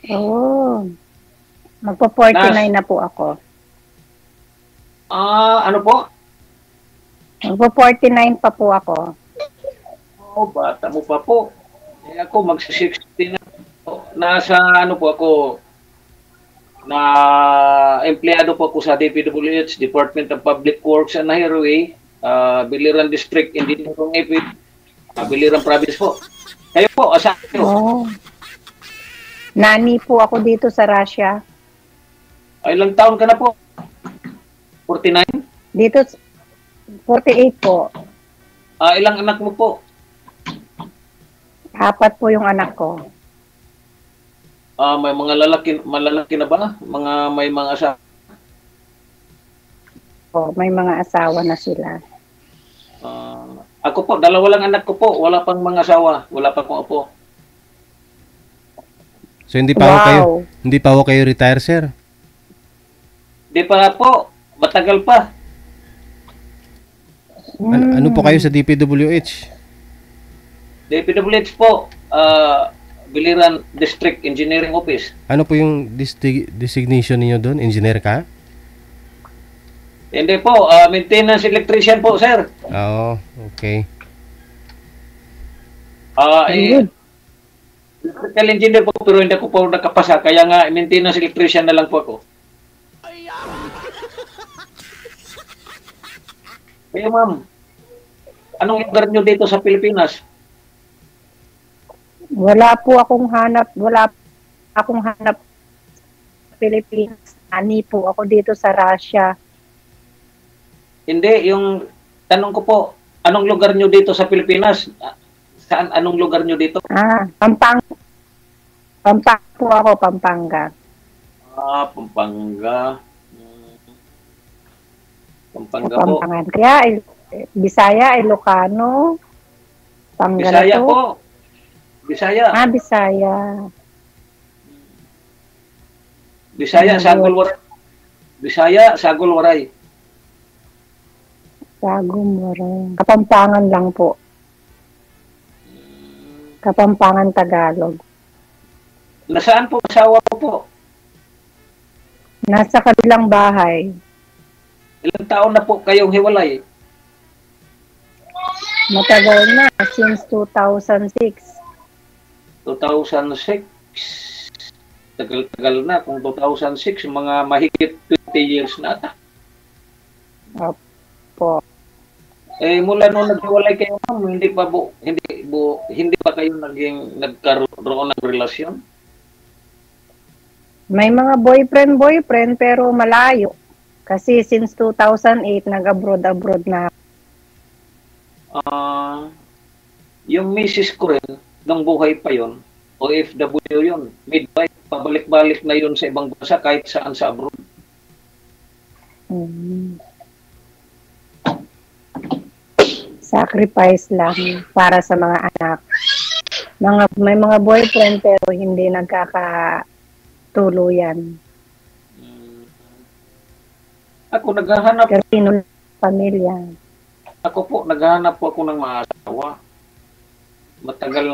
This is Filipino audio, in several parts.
Oh, magpo-49 Nas, na po ako. ano po? Magpo-49 pa po ako. Oh, bata mo pa po. Eh, ako magsi-60 na po. Nasa ano po ako, na empleyado po ako sa DPWH, Department of Public Works and Highway, Biliran District, Engineering Ipit, Biliran Province po. Kayo po, asan kayo? Oh, nani po ako dito sa Russia. Ilang taon ka na po? 49? Dito, 48 po. Ilang anak mo po? 4 po yung anak ko. May mga malalaki na ba? May mga asawa? Oh, may mga asawa na sila. Ako po, dalawa lang anak ko po. Wala pang mga asawa. Wala pa pong apo. So hindi pa ho kayo retire, sir? Di pa po. Matagal pa. Ano po kayo sa DPWH? DPWH po. Biliran District Engineering Office. Ano po yung designation niyo doon? Engineer ka? Hindi po. Maintenance electrician po, sir. Oo, okay. Electrical engineer po, pero hindi ko po nakapasa. Kaya nga, maintenance electrician na lang po ako. Kaya ma'am, anong lugar nyo dito sa Pilipinas? Wala akong hanap sa Pilipinas. Nani po ako dito sa Russia. Hindi, yung tanong ko po, anong lugar nyo dito sa Pilipinas? Saan, anong lugar nyo dito? Pampanga po ako, Pampanga. Pampanga. Pampanga po. Pampanga. Kaya, Bisaya, Ilocano, Pangalato. Bisaya po. Bisaya. Bisaya. Bisaya, Sagol Waray. Bisaya, Sagol Waray. Sagol Waray. Kapampangan lang po. Kapampangan, Tagalog. Nasaan po asawa ko po? Nasa kabilang bahay. Ilang taon na po kayong hiwalay? Matagal na, since 2006. 2006. Tagal-tagal na. Kung 2006, mga mahigit 20 years na ata. Opo. Mula nung naghiwalay kayo, ma'am, hindi pa kayo nagkaroon ng relasyon? May mga boyfriend pero malayo. Kasi since 2008, nag-abroad na. Yung misis ko rin, nung buhay pa yon, OFW yun, midwife, pabalik-balik na yun sa ibang bansa kahit saan sa abroad. Sacrifice lang para sa mga anak. May mga boyfriend pero hindi nagkakatuluyan. Ako naghahanap. Pamilya. Ako po, naghahanap po ako ng mga asawa. Matagal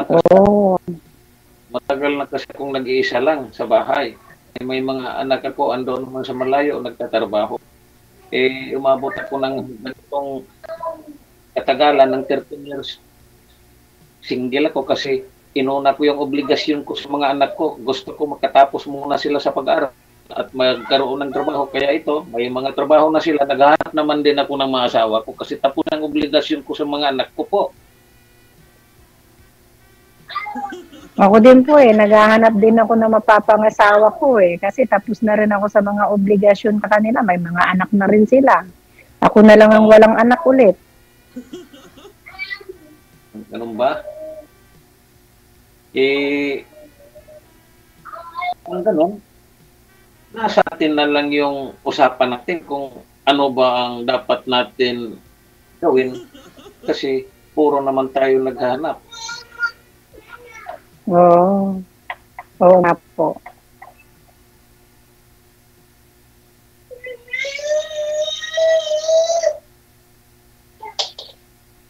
na kasi akong nag-iisa lang sa bahay. May mga anak ako, andon naman sa malayo, nagtatrabaho. Umabot ako ng ganitong katagalan ng 13 years. Single ako kasi inuna ko yung obligasyon ko sa mga anak ko. Gusto ko makatapos muna sila sa pag-aaral at magkaroon ng trabaho. Kaya ito, may mga trabaho na sila. Naghahanap naman din ako ng mga asawa ko kasi tapos ang obligasyon ko sa mga anak ko po. Ako din po naghahanap din ako ng mapapangasawa ko kasi tapos na rin ako sa mga obligasyon sa kanila. May mga anak na rin sila. Ako na lang ang walang anak ulit. Ganun ba? Kung ganun, nasa atin na lang yung usapan natin kung ano ba ang dapat natin gawin kasi puro naman tayo naghahanap. Oo nga po.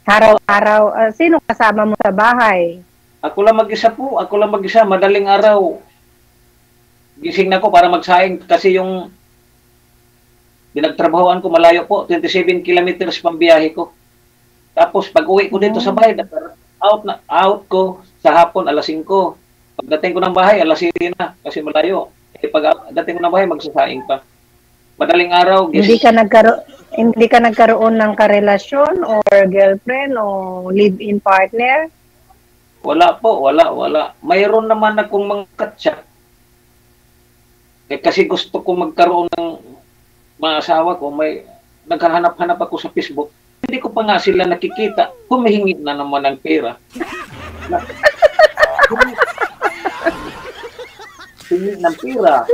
Araw-araw, sino kasama mo sa bahay? Ako lang mag-isa po. Ako lang mag-isa. Madaling araw. gising na ko para magsaing kasi yung pinagtrabahoan ko malayo po, 27 kilometers pang biyahe ko. Tapos pag uwi ko dito sa bahay, out ko sa hapon alas 5. Pagdating ko ng bahay, alas 7 na kasi malayo. Eh, pag dating ko ng bahay, magsasaing pa. Madaling araw, hindi ka nagkaroon ng karelasyon or girlfriend o live-in partner? wala po, wala. Mayroon naman akong mga katsa. Eh, kasi gusto ko magkaroon ng mga asawa ko, may naghahanap-hanap ako sa Facebook. Hindi ko pa nga sila nakikita. Humihingi na naman ng pera. Hingi ng pera.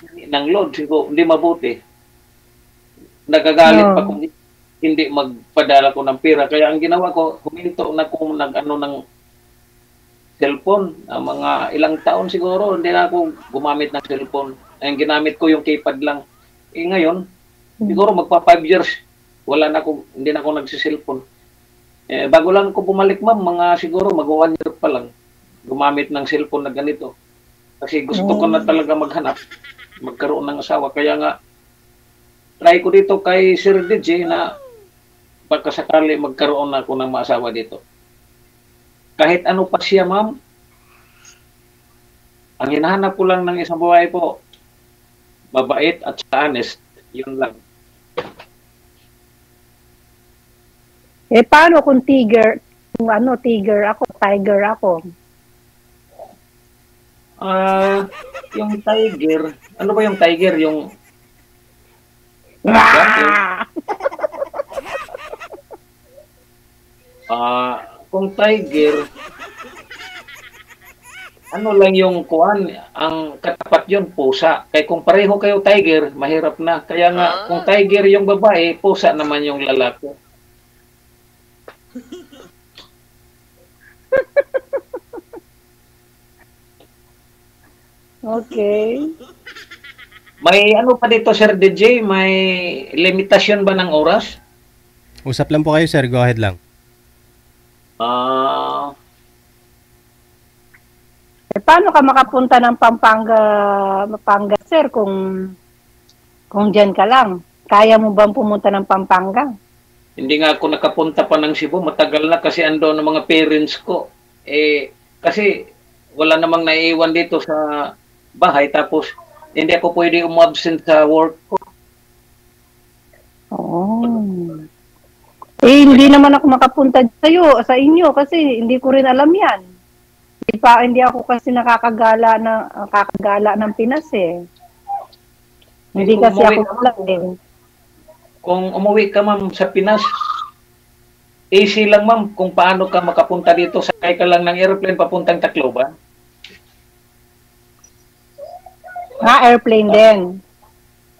Hingi ng load. Siguro, hindi mabuti. Nagagalit pa kung hindi magpadala ko ng pera. Kaya ang ginawa ko, huminto na kung ng cellphone. Mga ilang taon siguro, hindi na ako gumamit ng cellphone. Ang ginamit ko yung keypad lang. Eh ngayon, siguro magpa 5 years, hindi na ako nagsiselfone. Eh, bago lang ko bumalik ma'am, mga siguro mag 1 year pa lang, gumamit ng cellphone na ganito. Kasi gusto ko na talaga magkaroon ng asawa. Kaya nga, try ko dito kay Sir DJ na baka sakali magkaroon ako ng maasawa dito. Kahit ano pa siya ma'am, ang hinahanap ko lang ng isang babae po, mabait at honest, yun lang. Eh, paano kung tiger ako? Yung tiger, ano ba yung tiger? Yung kung tiger, ano lang yung kuan, ang katapat yun, pusa. Kaya kung pareho kayo tiger, mahirap na. Kaya nga, kung tiger yung babae, pusa naman yung lalaki. Okay. May ano pa dito, Sir DJ? May limitasyon ba ng oras? Usap lang po kayo, sir. Go ahead lang. Eh, paano ka makapunta ng Pampanga, sir, kung dyan ka lang? Kaya mo bang pumunta ng Pampanga? Hindi nga ako nakapunta pa ng Cebu. Matagal na kasi ando ng mga parents ko. Eh, kasi wala namang naiiwan dito sa bahay. Tapos, hindi ako pwede umabsent sa work ko. Oh. Eh, hindi naman ako makapunta sa inyo kasi hindi ko rin alam yan. Hindi ako kasi nakakagala ng Pinas eh. Hindi kasi ako alam eh. Kung umuwi ka ma'am sa Pinas, easy lang ma'am kung paano ka makapunta dito. Sakay ka lang ng airplane papuntang Tacloban. Airplane din.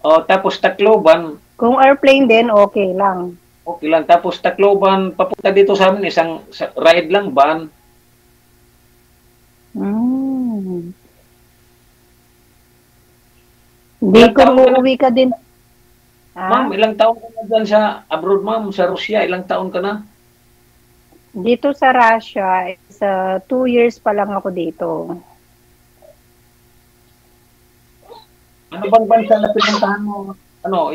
Tapos Tacloban. Kung airplane din, okay lang. Okay lang. Tapos Tacloban, papunta dito sa amin, isang ride lang, van. Hindi ko uuwi ka din. Ma'am, ilang taon ka na dyan sa abroad, ma'am? Sa Russia, ilang taon ka na? Dito sa Russia, 2 years pa lang ako dito. Ano bang bansa na pinuntahan mo?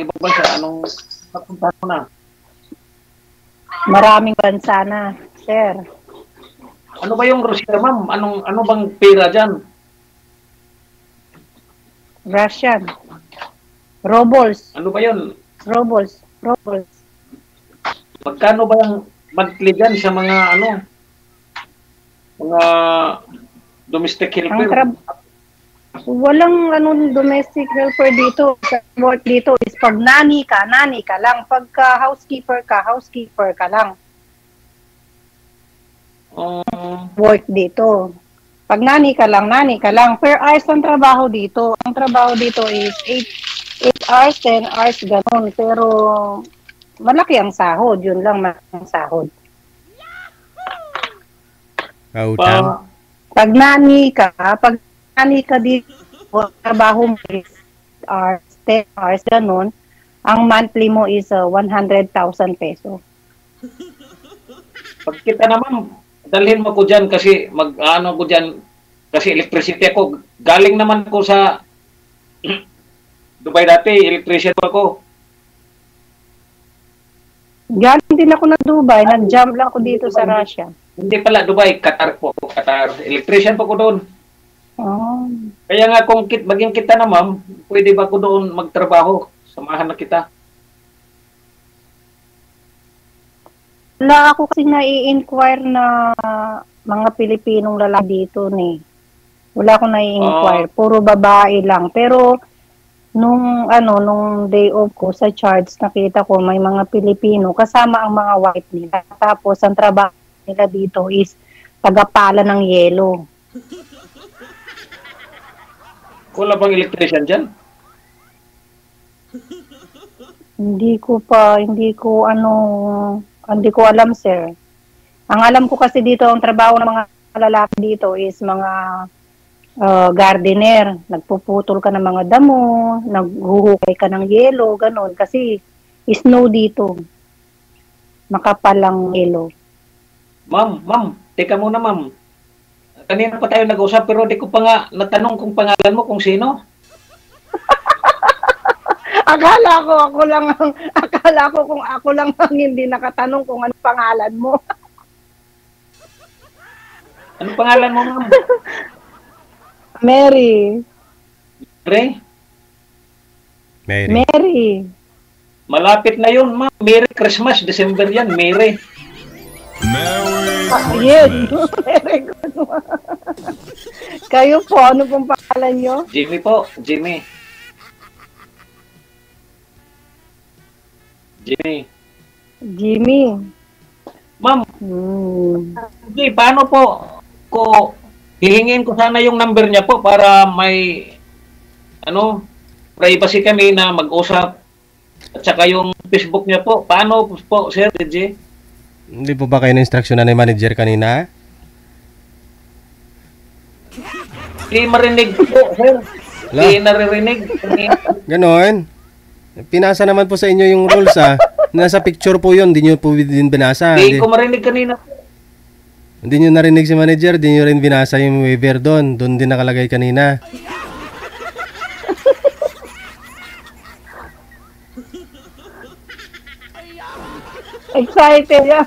Ibang bansa? Anong napuntahan mo na? Maraming bansa na, sir. Ano ba yung Russia, ma'am? Ano bang pera dyan? Russian. Rubles. Ano ba yun? Rubles. Magkano ba yung monthly dyan sa mga mga domestic helper? Walang domestic helper dito. Work dito is pag nani ka lang. Pagka housekeeper ka lang. Work dito. Pag nani ka lang. Per hours ang trabaho dito. Ang trabaho dito is 8 hours, 10 hours, ganun. Pero malaki ang sahod. Yun lang, malaki ang sahod. Kautang. Pag nani ka dito, trabaho mo is 8 hours, 10 hours, ganun. Ang monthly mo is 100,000 peso. Pag kita naman, dalhin mo ko dyan kasi ko dyan kasi electricity ako. Galing naman ko sa Dubai dati, electrician pa ako. Galing din ako na Dubai. Nag-jump lang ako dito sa Russia. Hindi pala Dubai, Qatar po ako, Qatar. Electrician pa ko doon. Oh. Kaya nga kung maging kita na ma'am, pwede ba ko doon magtrabaho? Samahan na kita. Wala ako kasi nai-inquire na mga Pilipinong lalaki dito ni. Wala akong nai-inquire. Puro babae lang. Pero nung day off ko sa charts, nakita ko may mga Pilipino kasama ang mga white nila. Tapos ang trabaho nila dito is tagapala ng yelo. Wala bang electrician dyan? Hindi ko alam, sir. Ang alam ko kasi dito, ang trabaho ng mga lalaki dito is mga gardener. Nagpuputol ka ng mga damo, naghuhukay ka ng yelo, ganun. Kasi snow dito. Makapal ang yelo. Ma'am, teka muna ma'am. Kanina pa tayo nag-usap pero di ko pa nga natanong kung pangalan mo kung sino. Akala ko kung ako lang ang hindi nakatanong kung ano pangalan mo. Ano pangalan mo ma'am? Mary. Mary? Mary. Malapit na yun ma'am. Merry Christmas, December yan, Merry. Yes. Very good. Kayo po, ano pong pangalan nyo? Jimmy po, Jimmy. Jimmy. Ma'am, okay, paano po hihingin ko sana yung number niya po para may privacy kami na mag-usap at saka yung Facebook niya po. Paano po, Sir DJ? Hindi po ba kayo na-instruction na manager kanina? Hindi marinig po, Sir. Hindi naririnig. Ganon. Pinasa naman po sa inyo yung rules Nasa picture po yun, hindi nyo po din binasa. Hindi ko marinig kanina. Hindi nyo narinig si manager, hindi nyo rin binasa yung waiver doon. Doon din nakalagay kanina. Excited yan.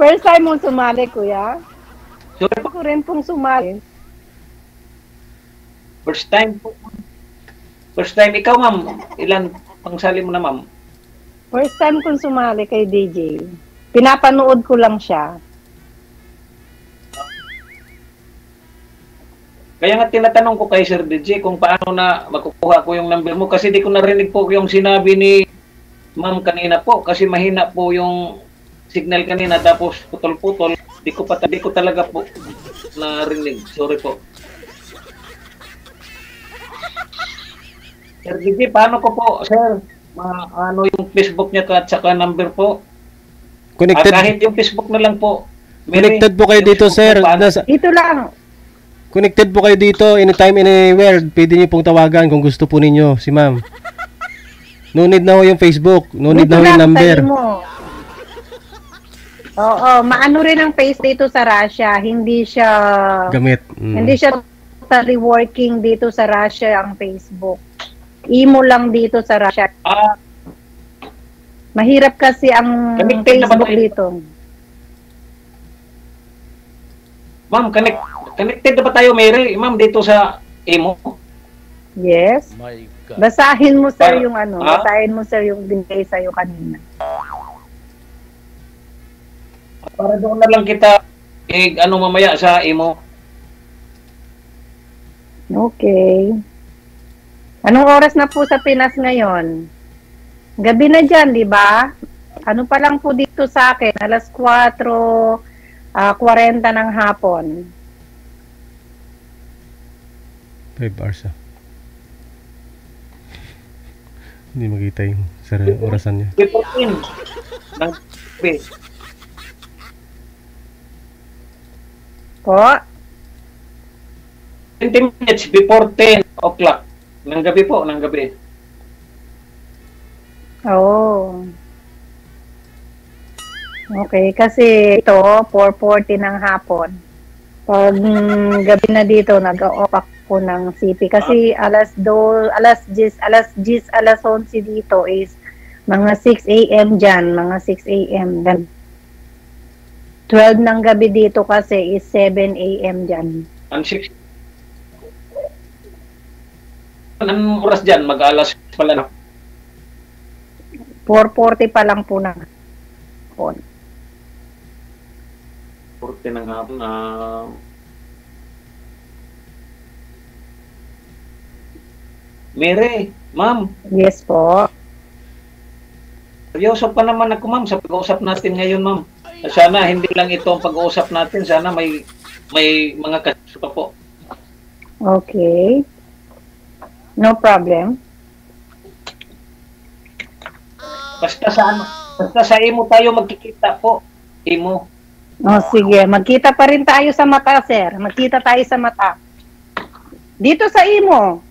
First time mong sumali, kuya? Sorry po. Ako rin pong sumali. First time po. First time. Ikaw, ma'am. Ilan pangsali mo na, ma'am? First time kong sumali kay DJ. Pinapanood ko lang siya. Kaya nga tinatanong ko kay Sir DJ kung paano na makukuha ko yung number mo kasi di ko narinig po yung sinabi ni ma'am kanina po kasi mahina po yung signal kanina tapos putol-putol. Di ko talaga po narinig. Sorry po. Sir DJ, paano ko po, sir? Ano yung Facebook niya at saka number po? Connected, Kahit yung Facebook na lang po. connected po kayo dito, sir. Dito lang. Connected po kayo dito, anytime, anywhere. Pwede niyo pong tawagan kung gusto po ninyo, si ma'am. No need na ho yung Facebook. No need Dito na ho yung lang, number. tayo mo. Oo, maano rin ang face dito sa Russia. Hindi siya Gamit. Hindi siya totally working dito sa Russia ang Facebook. Imo lang dito sa Russia. Mahirap kasi ang Connected na ba Facebook tayo? dito. Ma'am, connected na ba tayo, Mary? Ma'am, dito sa Imo? Yes. My God. Basahin mo sir yung Ha? basahin mo sir yung binigay sa'yo kanina. Para doon na lang kita mamaya sa Imo. Okay. Anong oras na po sa Pinas ngayon? Gabi na dyan, di ba? Ano pa lang po dito sa akin? Alas 4:40 ng hapon. 5 hours Hindi makita yung orasan niya. 14 ng gabi. Po? 20 minutes before 10 o'clock. Ng gabi po, ng gabi. Oo. Okay, kasi ito, 4:40 ng hapon. Pag gabi na dito, nag-off ako po ng CP. Kasi alas 11 dito is mga 6 a.m. dyan, mga 6 a.m. Then 12 ng gabi dito kasi is 7 a.m. dyan. Ang 6. Anong oras dyan? Mag-alas pala na. 4:40 pa lang po na hapon. 40 ng hapon na... Mary, ma'am, Yes po. seryoso pa naman ako, ma'am, sa pag-uusap natin ngayon, ma'am. Sana hindi lang ito ang pag-uusap natin, sana may mga kaso pa po. Okay. No problem. Basta sa imo tayo magkikita po. Imo. Sige. Magkita pa rin tayo sa mata, sir. Magkita tayo sa mata. Dito sa imo.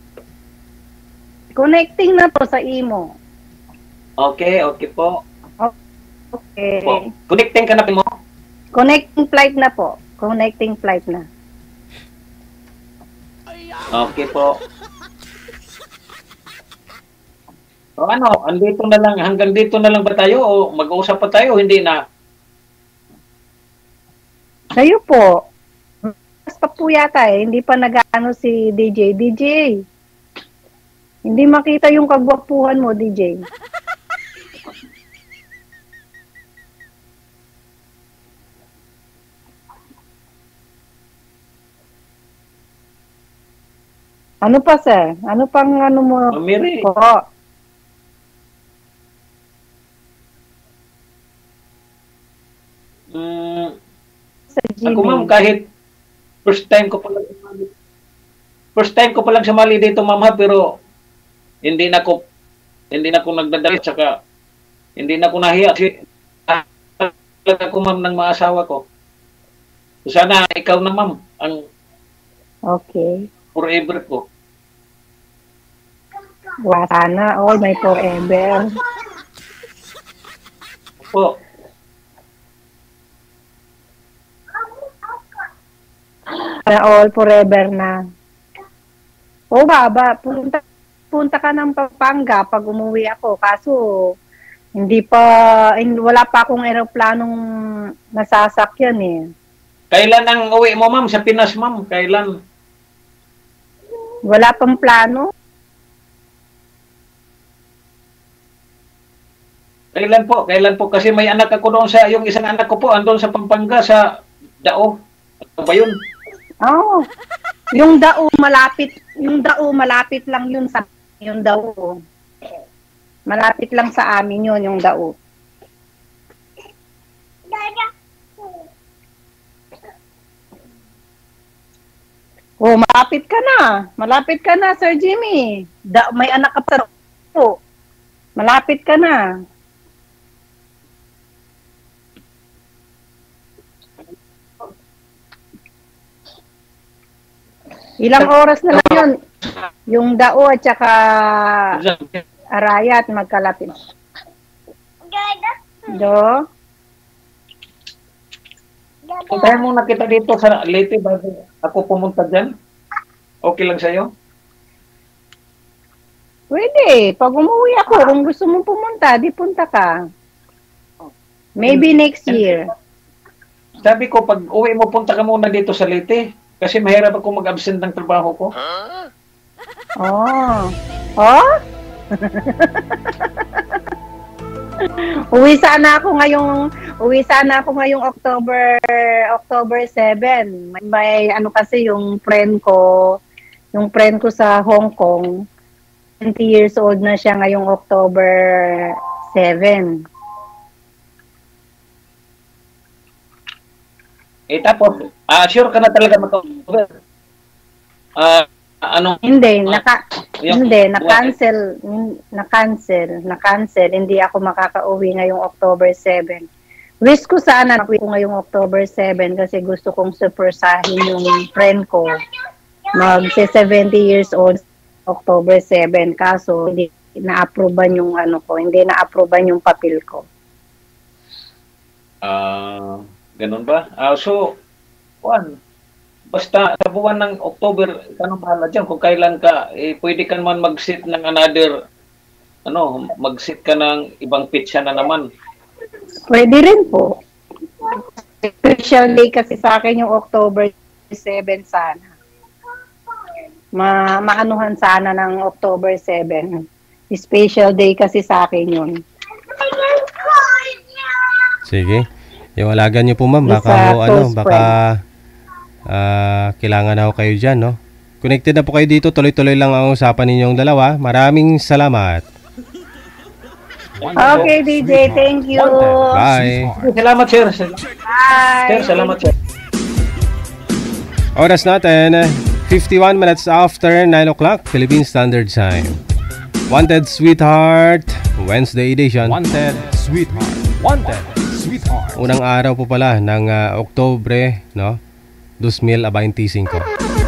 Connecting na to sa imo. Okay po. Okay. Po. Connecting ka na mo? Connecting flight na po. Connecting flight na. Okay po. O ano, andito na lang, hanggang dito na lang ba tayo o mag-uusap pa tayo? Hindi na. Kayo po. Mas pa po yata eh. Hindi pa nag-ano si DJ. DJ. Hindi makita yung kagwapuhan mo, DJ. Ano pa, sir? Ano pang ano mo? Mary, Po. Sa ako ma'am, Gmail. kahit first time ko pa lang sumali dito, ma'am, ha, pero hindi na ko nagdadala, saka hindi na ko nahiya kasi talaga ko, ma'am, ng mga asawa ko. So, sana ikaw na, ma'am, ang Okay. forever ko. Sana all my forever. Po. Sana all forever na. O baba, punta ka ng Pampanga pag umuwi ako. Kaso, wala pa akong eroplanong nasasakyan eh. Kailan ang uwi mo, ma'am, sa Pinas, ma'am? Kailan? Wala pang plano. Kailan po? Kasi may anak ako doon yung isang anak ko po, andun sa Pampanga, sa Dao. Ano ba yun? Oh, yung Dao malapit lang yun sa yung Dao. Malapit lang sa amin yun, yung Dao. Oh, malapit ka na. Malapit ka na, Sir Jimmy. May anak ka pa po. Malapit ka na. Ilang oras na lang yun. Yung Dao at saka Arayat magkalapit. Do? Puntahan muna kita dito sa Leyte bago ako pumunta dyan. Okay lang sa'yo? Pwede. Pag umuwi ako, kung gusto mo pumunta, di punta ka. Maybe next year. Sabi ko, pag uwi mo, punta ka muna dito sa Leyte. Kasi mahirap ako mag-absent ng trabaho ko. Oh. Oh? Uwi sana ako ngayong October 7. May ano kasi yung friend ko sa Hong Kong, 20 years old na siya ngayong October 7. Tapos, sure ka na talaga mag-over? Hindi, na-cancel. Hindi ako makaka-uwi ngayong October 7. Wish ko sana na uwi ko ngayong October 7 kasi gusto kong surprisahin yung friend ko. Mag-70 years old October 7. Kaso, hindi na-approvean yung hindi na-approvean yung papel ko. Ganun ba? So, Basta sa buwan ng October, tanong bahala dyan kung kailan ka, pwede ka naman mag-sit ng another, mag-sit ka ng ibang pitsa na naman. Pwede rin po. Special day kasi sa akin yung October 7 sana. Maanuhan sana ng October 7. Special day kasi sa akin yun. Sige. Iwalagan niyo po, ma'am. Baka kailangan ako kayo dyan, no? Connected na po kayo dito. Tuloy-tuloy lang ang usapan ninyong dalawa. Maraming salamat. Okay, DJ. Thank you. Bye. Salamat, sir. Bye. Sir, salamat, sir. Oras natin, 51 minutes after 9 o'clock, Philippine Standard Time. Wanted Sweetheart, Wednesday edition. Wanted Sweetheart. Wanted Sweetheart. Unang araw po pala ng Oktubre, no? 2025.